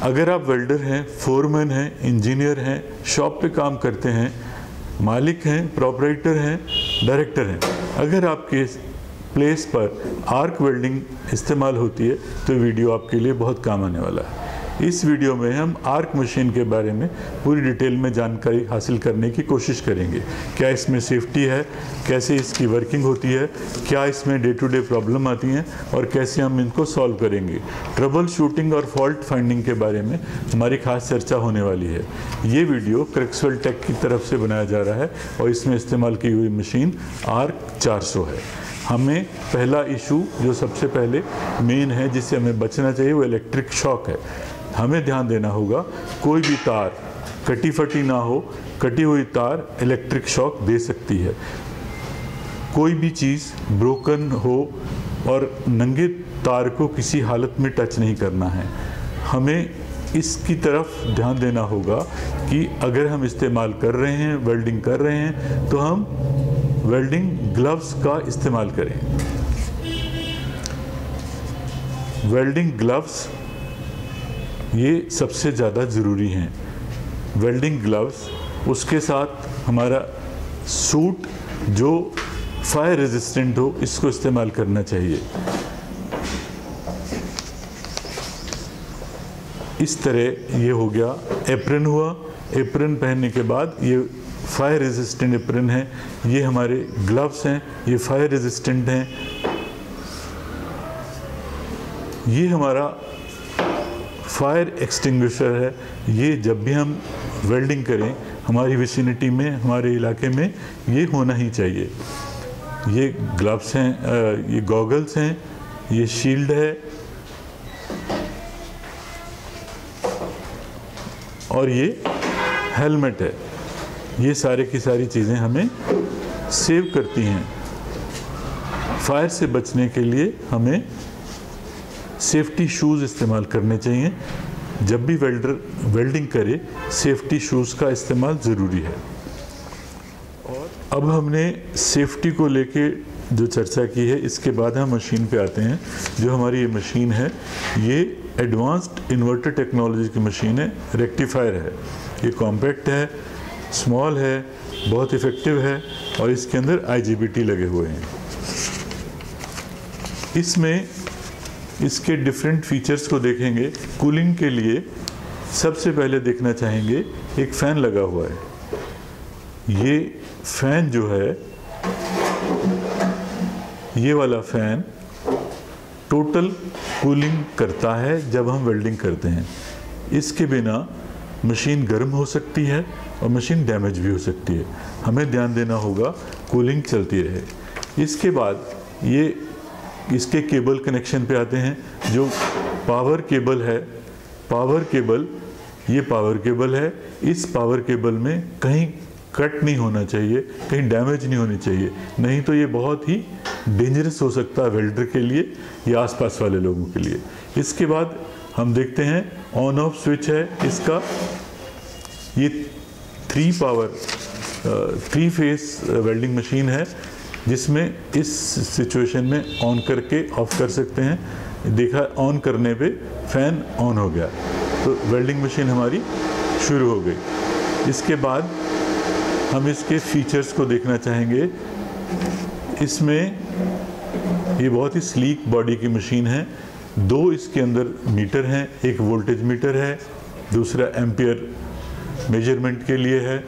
अगर आप वेल्डर हैं, फोरमैन हैं, इंजीनियर हैं, शॉप पे काम करते हैं, मालिक हैं, प्रोपराइटर हैं, डायरेक्टर हैं, अगर आपके प्लेस पर आर्क वेल्डिंग इस्तेमाल होती है तो वीडियो आपके लिए बहुत काम आने वाला है। इस वीडियो में हम आर्क मशीन के बारे में पूरी डिटेल में जानकारी हासिल करने की कोशिश करेंगे। क्या इसमें सेफ्टी है, कैसे इसकी वर्किंग होती है, क्या इसमें डे टू डे प्रॉब्लम आती हैं और कैसे हम इनको सॉल्व करेंगे। ट्रबल शूटिंग और फॉल्ट फाइंडिंग के बारे में हमारी खास चर्चा होने वाली है। ये वीडियो क्रैक्सवेल टेक की तरफ से बनाया जा रहा है और इसमें इस्तेमाल की हुई मशीन आर्क 400 है। हमें पहला इशू जो सबसे पहले मेन है जिससे हमें बचना चाहिए वो इलेक्ट्रिक शॉक है। हमें ध्यान देना होगा कोई भी तार कटी फटी ना हो, कटी हुई तार इलेक्ट्रिक शॉक दे सकती है। कोई भी चीज़ ब्रोकन हो और नंगे तार को किसी हालत में टच नहीं करना है। हमें इसकी तरफ ध्यान देना होगा कि अगर हम इस्तेमाल कर रहे हैं, वेल्डिंग कर रहे हैं, तो हम वेल्डिंग ग्लव्स का इस्तेमाल करें। वेल्डिंग ग्लव्स ये सबसे ज़्यादा ज़रूरी हैं। वेल्डिंग ग्लव्स, उसके साथ हमारा सूट जो फायर रेजिस्टेंट हो, इसको इस्तेमाल करना चाहिए। इस तरह ये हो गया, एप्रन हुआ। एप्रन पहनने के बाद ये फायर रेजिस्टेंट एप्रन है, ये हमारे ग्लव्स हैं, ये फायर रेजिस्टेंट हैं। ये हमारा फायर एक्सटिंग्विशर है, ये जब भी हम वेल्डिंग करें हमारी विसिनिटी में, हमारे इलाके में ये होना ही चाहिए। ये ग्लव्स हैं, ये गॉगल्स हैं, ये शील्ड है और ये हेलमेट है। ये सारे की सारी चीज़ें हमें सेव करती हैं। फायर से बचने के लिए हमें सेफ्टी शूज़ इस्तेमाल करने चाहिए। जब भी वेल्डर वेल्डिंग करे सेफ्टी शूज़ का इस्तेमाल ज़रूरी है। और अब हमने सेफ्टी को लेके जो चर्चा की है, इसके बाद हम मशीन पे आते हैं। जो हमारी ये मशीन है ये एडवांस्ड इन्वर्टर टेक्नोलॉजी की मशीन है, रेक्टिफायर है। ये कॉम्पैक्ट है, स्मॉल है, बहुत इफ़ेक्टिव है और इसके अंदर IGBT लगे हुए हैं। इसमें इसके डिफरेंट फीचर्स को देखेंगे। कूलिंग के लिए सबसे पहले देखना चाहेंगे एक फ़ैन लगा हुआ है। ये फ़ैन जो है, ये वाला फ़ैन टोटल कूलिंग करता है जब हम वेल्डिंग करते हैं। इसके बिना मशीन गर्म हो सकती है और मशीन डैमेज भी हो सकती है। हमें ध्यान देना होगा कूलिंग चलती रहे। इसके बाद ये इसके केबल कनेक्शन पे आते हैं। जो पावर केबल है, पावर केबल, ये पावर केबल है। इस पावर केबल में कहीं कट नहीं होना चाहिए, कहीं डैमेज नहीं होनी चाहिए, नहीं तो ये बहुत ही डेंजरस हो सकता है वेल्डर के लिए या आसपास वाले लोगों के लिए। इसके बाद हम देखते हैं ऑन ऑफ स्विच है इसका। ये 3 फेस वेल्डिंग मशीन है जिसमें इस सिचुएशन में ऑन करके ऑफ कर सकते हैं। देखा, ऑन करने पे फ़ैन ऑन हो गया तो वेल्डिंग मशीन हमारी शुरू हो गई। इसके बाद हम इसके फीचर्स को देखना चाहेंगे। इसमें ये बहुत ही स्लीक बॉडी की मशीन है। 2 इसके अंदर मीटर हैं, एक वोल्टेज मीटर है, दूसरा एम्पियर मेजरमेंट के लिए है।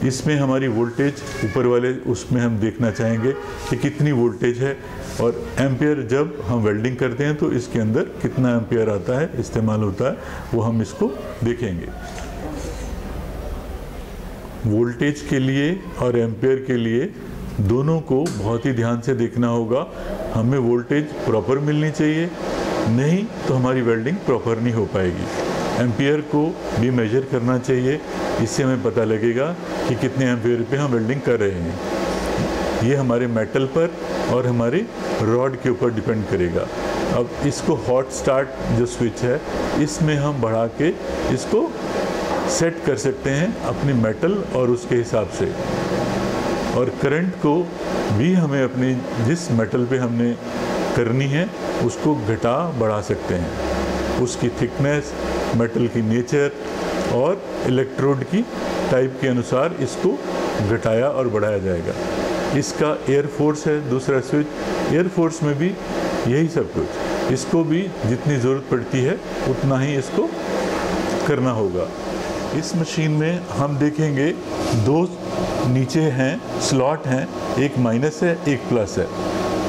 इसमें हमारी वोल्टेज ऊपर वाले उसमें हम देखना चाहेंगे कि कितनी वोल्टेज है, और एम्पियर जब हम वेल्डिंग करते हैं तो इसके अंदर कितना एम्पियर आता है, इस्तेमाल होता है, वो हम इसको देखेंगे। वोल्टेज के लिए और एम्पियर के लिए दोनों को बहुत ही ध्यान से देखना होगा। हमें वोल्टेज प्रॉपर मिलनी चाहिए, नहीं तो हमारी वेल्डिंग प्रॉपर नहीं हो पाएगी। एम्पियर को भी मेजर करना चाहिए, इससे हमें पता लगेगा कि कितने एम्पियर पे हम वेल्डिंग कर रहे हैं। ये हमारे मेटल पर और हमारे रॉड के ऊपर डिपेंड करेगा। अब इसको हॉट स्टार्ट जो स्विच है, इसमें हम बढ़ा के इसको सेट कर सकते हैं अपनी मेटल और उसके हिसाब से, और करंट को भी हमें अपनी जिस मेटल पे हमने करनी है उसको घटा बढ़ा सकते हैं। उसकी थिकनेस, मेटल की नेचर और इलेक्ट्रोड की टाइप के अनुसार इसको घटाया और बढ़ाया जाएगा। इसका एयर फोर्स है दूसरा स्विच, एयर फोर्स में भी यही सब कुछ, इसको भी जितनी ज़रूरत पड़ती है उतना ही इसको करना होगा। इस मशीन में हम देखेंगे दो नीचे हैं स्लॉट हैं, एक माइनस है एक प्लस है।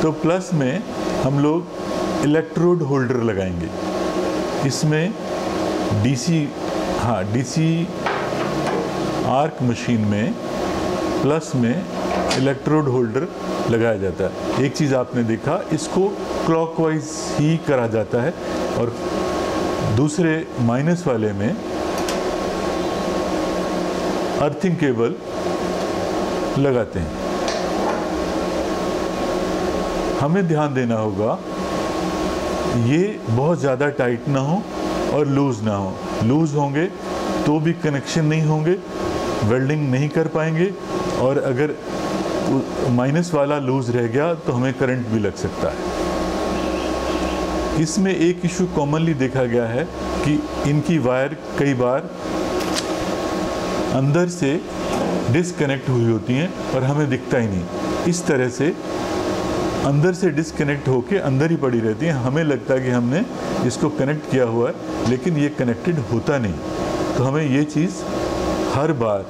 तो प्लस में हम लोग इलेक्ट्रोड होल्डर लगाएंगे। इसमें डीसी आर्क मशीन में प्लस में इलेक्ट्रोड होल्डर लगाया जाता है। एक चीज़ आपने देखा, इसको क्लॉकवाइज ही करा जाता है और दूसरे माइनस वाले में अर्थिंग केबल लगाते हैं। हमें ध्यान देना होगा ये बहुत ज़्यादा टाइट ना हो और लूज़ ना हो। लूज़ होंगे तो भी कनेक्शन नहीं होंगे, वेल्डिंग नहीं कर पाएंगे, और अगर माइनस वाला लूज़ रह गया तो हमें करंट भी लग सकता है। इसमें एक इशू कॉमनली देखा गया है कि इनकी वायर कई बार अंदर से डिस्कनेक्ट हुई होती हैं और हमें दिखता ही नहीं। इस तरह से अंदर से डिस्कनेक्ट होके अंदर ही पड़ी रहती हैं, हमें लगता है कि हमने इसको कनेक्ट किया हुआ है, लेकिन ये कनेक्टेड होता नहीं। तो हमें ये चीज़ हर बार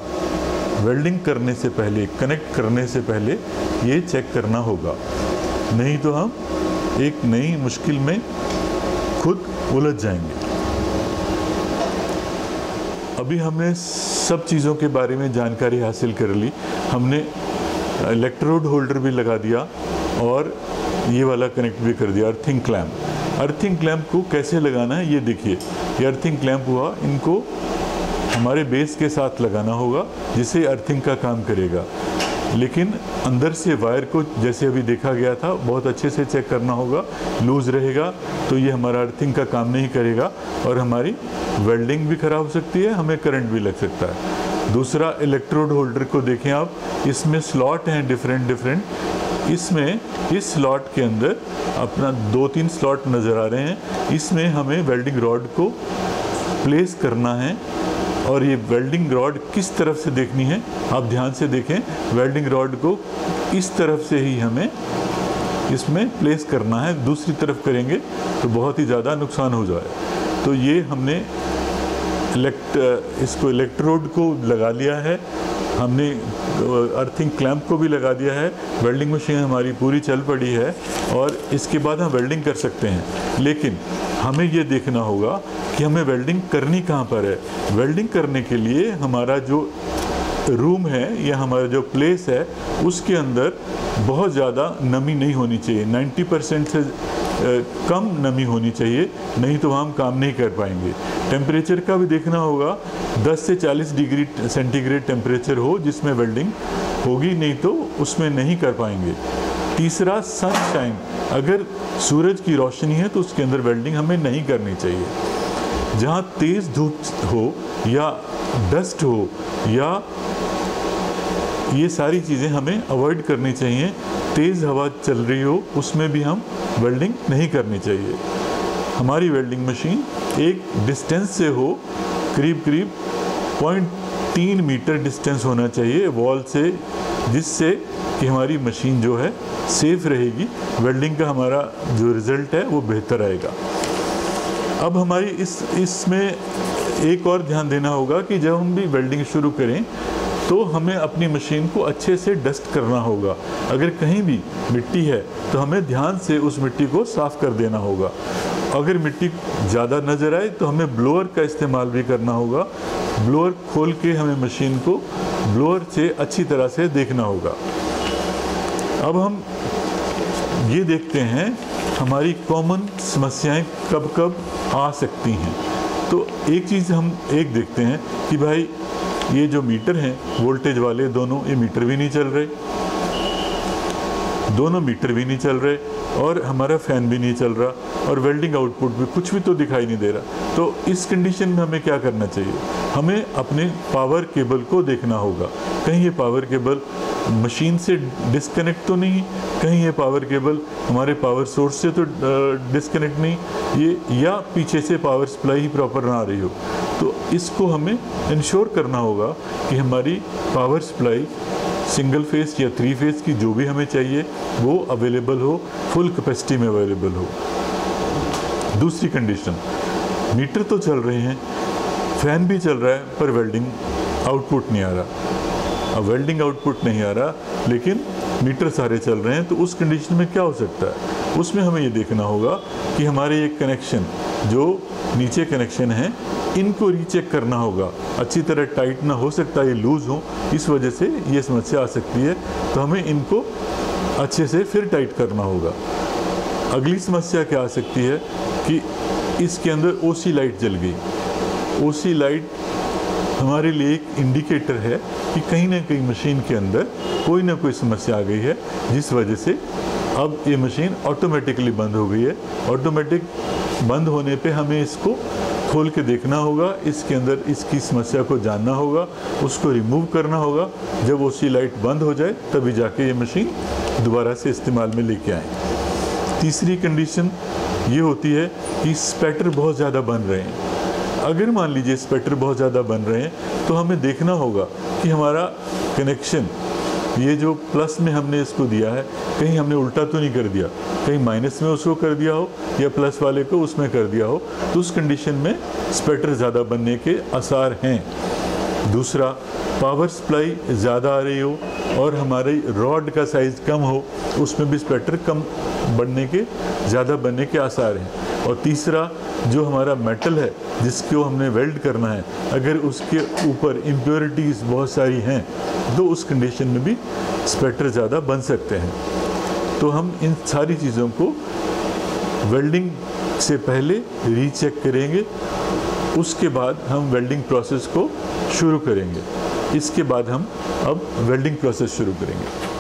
वेल्डिंग करने से पहले, कनेक्ट करने से पहले ये चेक करना होगा, नहीं तो हम एक नई मुश्किल में खुद उलझ जाएंगे। अभी हमने सब चीज़ों के बारे में जानकारी हासिल कर ली। हमने इलेक्ट्रोड होल्डर भी लगा दिया और ये वाला कनेक्ट भी कर दिया। अर्थिंग क्लैम्प, अर्थिंग क्लैम्प को कैसे लगाना है ये देखिए। ये अर्थिंग क्लैम्प हुआ, इनको हमारे बेस के साथ लगाना होगा जिससे अर्थिंग का काम करेगा। लेकिन अंदर से वायर को जैसे अभी देखा गया था बहुत अच्छे से चेक करना होगा। लूज़ रहेगा तो ये हमारा अर्थिंग का काम नहीं करेगा और हमारी वेल्डिंग भी ख़राब हो सकती है, हमें करंट भी लग सकता है। दूसरा इलेक्ट्रोड होल्डर को देखें आप, इसमें स्लॉट हैं डिफरेंट। इसमें इस स्लॉट के अंदर अपना 2-3 स्लॉट नज़र आ रहे हैं। इसमें हमें वेल्डिंग रॉड को प्लेस करना है और ये वेल्डिंग रॉड किस तरफ से देखनी है आप ध्यान से देखें। वेल्डिंग रॉड को इस तरफ से ही हमें इसमें प्लेस करना है, दूसरी तरफ करेंगे तो बहुत ही ज़्यादा नुकसान हो जाए। तो ये हमने इसको इलेक्ट्रोड को लगा लिया है, हमने अर्थिंग क्लैंप को भी लगा दिया है। वेल्डिंग मशीन हमारी पूरी चल पड़ी है और इसके बाद हम वेल्डिंग कर सकते हैं। लेकिन हमें ये देखना होगा कि हमें वेल्डिंग करनी कहाँ पर है। वेल्डिंग करने के लिए हमारा जो रूम है या हमारा जो प्लेस है उसके अंदर बहुत ज़्यादा नमी नहीं होनी चाहिए। 90% से कम नमी होनी चाहिए, नहीं तो हम काम नहीं कर पाएंगे। टेम्परेचर का भी देखना होगा, 10 से 40 डिग्री सेंटीग्रेड टेम्परेचर हो जिसमें वेल्डिंग होगी, नहीं तो उसमें नहीं कर पाएंगे। तीसरा सनशाइन, अगर सूरज की रोशनी है तो उसके अंदर वेल्डिंग हमें नहीं करनी चाहिए। जहाँ तेज़ धूप हो या डस्ट हो या ये सारी चीज़ें हमें अवॉइड करनी चाहिए। तेज़ हवा चल रही हो उसमें भी हम वेल्डिंग नहीं करनी चाहिए। हमारी वेल्डिंग मशीन एक डिस्टेंस से हो, करीब 0.3 मीटर डिस्टेंस होना चाहिए वॉल से, जिससे कि हमारी मशीन जो है सेफ रहेगी। वेल्डिंग का हमारा जो रिज़ल्ट है वो बेहतर आएगा। अब हमारी इसमें एक और ध्यान देना होगा कि जब हम भी वेल्डिंग शुरू करें तो हमें अपनी मशीन को अच्छे से डस्ट करना होगा। अगर कहीं भी मिट्टी है तो हमें ध्यान से उस मिट्टी को साफ़ कर देना होगा। अगर मिट्टी ज़्यादा नज़र आए तो हमें ब्लोअर का इस्तेमाल भी करना होगा। ब्लोअर खोल के हमें मशीन को ब्लोअर से अच्छी तरह से देखना होगा। अब हम ये देखते हैं हमारी कॉमन समस्याएं कब कब आ सकती हैं। तो एक चीज़ हम देखते हैं कि भाई ये जो मीटर हैं वोल्टेज वाले दोनों, ये मीटर भी नहीं चल रहे, दोनों मीटर भी नहीं चल रहे और हमारा फ़ैन भी नहीं चल रहा और वेल्डिंग आउटपुट भी कुछ भी तो दिखाई नहीं दे रहा। तो इस कंडीशन में हमें क्या करना चाहिए? हमें अपने पावर केबल को देखना होगा, कहीं ये पावर केबल मशीन से डिस्कनेक्ट तो नहीं, कहीं ये पावर केबल हमारे पावर सोर्स से तो डिस्कनेक्ट नहीं, ये या पीछे से पावर सप्लाई ही प्रॉपर ना आ रही हो। तो इसको हमें इंश्योर करना होगा कि हमारी पावर सप्लाई सिंगल फेस या 3 फेस की जो भी हमें चाहिए वो अवेलेबल हो, फुल कैपेसिटी में अवेलेबल हो। दूसरी कंडीशन, मीटर तो चल रहे हैं, फैन भी चल रहा है, पर वेल्डिंग आउटपुट नहीं आ रहा। अब वेल्डिंग आउटपुट नहीं आ रहा लेकिन मीटर सारे चल रहे हैं, तो उस कंडीशन में क्या हो सकता है? उसमें हमें ये देखना होगा कि हमारे ये कनेक्शन जो नीचे कनेक्शन है इनको रीचेक करना होगा। अच्छी तरह टाइट ना हो सकता है ये लूज़ हो, इस वजह से ये समस्या आ सकती है। तो हमें इनको अच्छे से फिर टाइट करना होगा। अगली समस्या क्या आ सकती है कि इसके अंदर ओसी लाइट जल गई। ओसी लाइट हमारे लिए एक इंडिकेटर है कि कहीं ना कहीं मशीन के अंदर कोई ना कोई समस्या आ गई है, जिस वजह से अब ये मशीन ऑटोमेटिकली बंद हो गई है। ऑटोमेटिक बंद होने पे हमें इसको खोल के देखना होगा, इसके अंदर इसकी समस्या को जानना होगा, उसको रिमूव करना होगा। जब ओसी लाइट बंद हो जाए तभी जाके ये मशीन दोबारा से इस्तेमाल में लेके आएँ। तीसरी कंडीशन ये होती है कि स्पैटर बहुत ज़्यादा बन रहे हैं। अगर मान लीजिए स्पैटर बहुत ज़्यादा बन रहे हैं तो हमें देखना होगा कि हमारा कनेक्शन, ये जो प्लस में हमने इसको दिया है, कहीं हमने उल्टा तो नहीं कर दिया, कहीं माइनस में उसको कर दिया हो या प्लस वाले को उसमें कर दिया हो, तो उस कंडीशन में स्पैटर ज़्यादा बनने के आसार हैं। दूसरा, पावर सप्लाई ज़्यादा आ रही हो और हमारे रॉड का साइज़ कम हो, उसमें भी स्पैटर कम बनने के, ज़्यादा बनने के आसार हैं। और तीसरा, जो हमारा मेटल है जिसको हमने वेल्ड करना है, अगर उसके ऊपर इम्प्योरिटीज़ बहुत सारी हैं तो उस कंडीशन में भी स्पैटर ज़्यादा बन सकते हैं। तो हम इन सारी चीज़ों को वेल्डिंग से पहले रीचेक करेंगे, उसके बाद हम वेल्डिंग प्रोसेस को शुरू करेंगे। इसके बाद हम अब वेल्डिंग प्रोसेस शुरू करेंगे।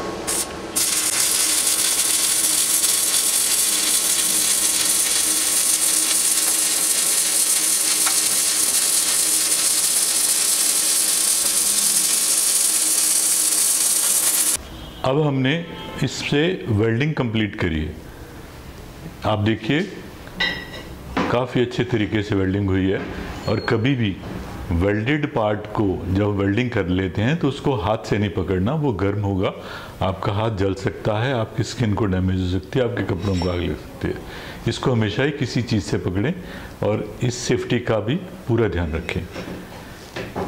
अब हमने इससे वेल्डिंग कंप्लीट करी है। आप देखिए काफ़ी अच्छे तरीके से वेल्डिंग हुई है। और कभी भी वेल्डेड पार्ट को जब वेल्डिंग कर लेते हैं तो उसको हाथ से नहीं पकड़ना, वो गर्म होगा, आपका हाथ जल सकता है, आपकी स्किन को डैमेज हो सकती है, आपके कपड़ों को आग लग सकती है। इसको हमेशा ही किसी चीज़ से पकड़ें और इस सेफ्टी का भी पूरा ध्यान रखें।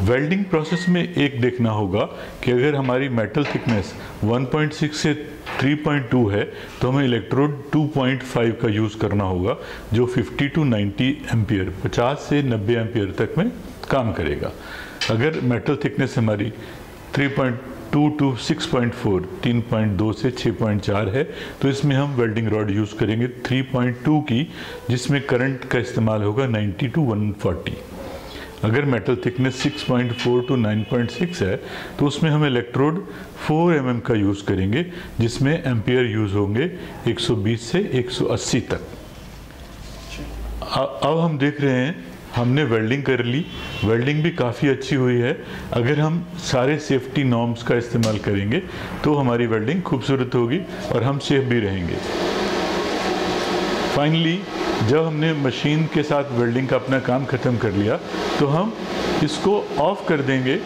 वेल्डिंग प्रोसेस में एक देखना होगा कि अगर हमारी मेटल थिकनेस 1.6 से 3.2 है तो हमें इलेक्ट्रोड 2.5 का यूज़ करना होगा, जो 50 to 90 एम्पियर, 50 से 90 एम्पियर तक में काम करेगा। अगर मेटल थिकनेस हमारी 3.2 to 6.4, 3.2 से 6.4 है तो इसमें हम वेल्डिंग रॉड यूज़ करेंगे 3.2 की, जिसमें करंट का इस्तेमाल होगा 90 to 140। अगर मेटल थिकनेस 6.4 to 9.6 है तो उसमें हम इलेक्ट्रोड 4 mm का यूज़ करेंगे, जिसमें एम्पियर यूज़ होंगे 120 से 180 तक। अब हम देख रहे हैं हमने वेल्डिंग कर ली, वेल्डिंग भी काफ़ी अच्छी हुई है। अगर हम सारे सेफ्टी नॉर्म्स का इस्तेमाल करेंगे तो हमारी वेल्डिंग खूबसूरत होगी और हम सेफ भी रहेंगे। फाइनली जब हमने मशीन के साथ वेल्डिंग का अपना काम ख़त्म कर लिया तो हम इसको ऑफ़ कर देंगे।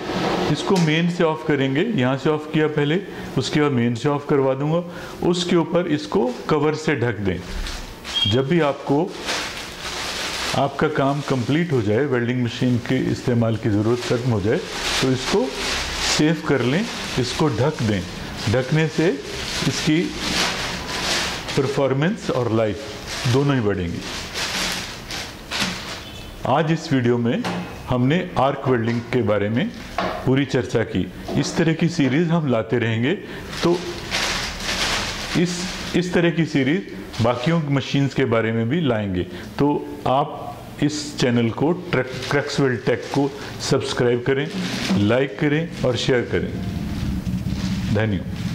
इसको मेन से ऑफ़ करेंगे, यहाँ से ऑफ़ किया पहले, उसके बाद मेन से ऑफ़ करवा दूँगा। उसके ऊपर इसको कवर से ढक दें। जब भी आपका काम कंप्लीट हो जाए, वेल्डिंग मशीन के इस्तेमाल की ज़रूरत खत्म हो जाए, तो इसको सेव कर लें, इसको ढक दें। ढकने से इसकी परफॉर्मेंस और लाइफ दोनों ही बढ़ेंगी। आज इस वीडियो में हमने आर्क वेल्डिंग के बारे में पूरी चर्चा की। इस तरह की सीरीज़ हम लाते रहेंगे, तो इस तरह की सीरीज़ बाकियों मशीन्स के बारे में भी लाएंगे। तो आप इस चैनल को क्रक्सवेल टेक को सब्सक्राइब करें, लाइक करें और शेयर करें। धन्यवाद।